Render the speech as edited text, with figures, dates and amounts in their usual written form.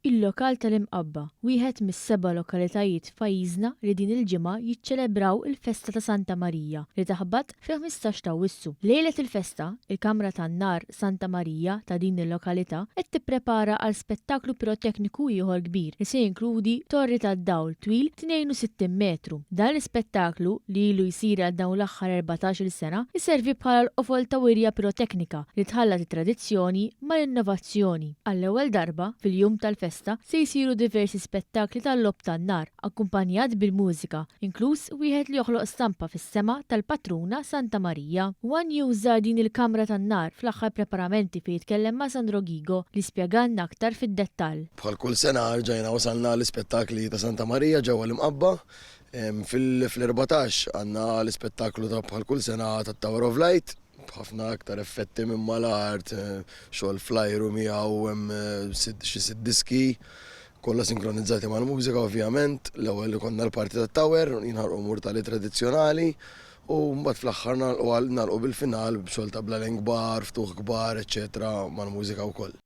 Il-lokal tal-Imqabba, wieħed mis-seba' lokalitajiet f'pajjiżna li din il-ġimgħa jiċċelebraw il-Festa ta' Santa Marija li taħbad fi 15 ta' Awwissu. Lejlet il-festa, il-Kamra tan-Nar Santa Marija ta' din il-lokalità qed tipprepara għal spettaklu pirotekniku ieħor kbir li se jinkludi torri tad-dawl twil 62 metru. Dan l-ispettaklu li ilu jsir għal dawn l-aħħar 14-il sena iservi bħala l-qofol ta' wirja piroteknika li tħallat it-tradizzjoni mal-innovazzjoni. Għall-ewwel darba fil-jum tal-festa se jsiru diversi spettakli tal-lob tan-nar, akkumpanjat bil-mużika, inkluż wieħed li joħloq stampa fis-sema tal-Patruna Santa Marija. Wan juża din il-Kamra tan-Nar fl-aħħar preparamenti fejn jitkellem ma' Sandro Gigo li spjegalna aktar fid-dettall. Bħal kull sena ġejna wasalna l-ispettakli ta' Santa Marija ġewwa l-Imqabba. Fil-14 għandna l-ispettaklu ta' bħal kull sena tat-Tower of Light. Ħafna aktar effetti minn mal-art, xogħol flajru miegħu xi 6 diski, kollha sinkronizzati mal-mużika ovvjament. L-ewwel li konna l-parti tat-Tower, jinħarqu murtali tradizzjonali u mbagħad fl-aħħar nagħlqu bil-final b'xogħol ta' blalin kbar, ftuħ kbar, eċċetera, mal-mużika wkoll.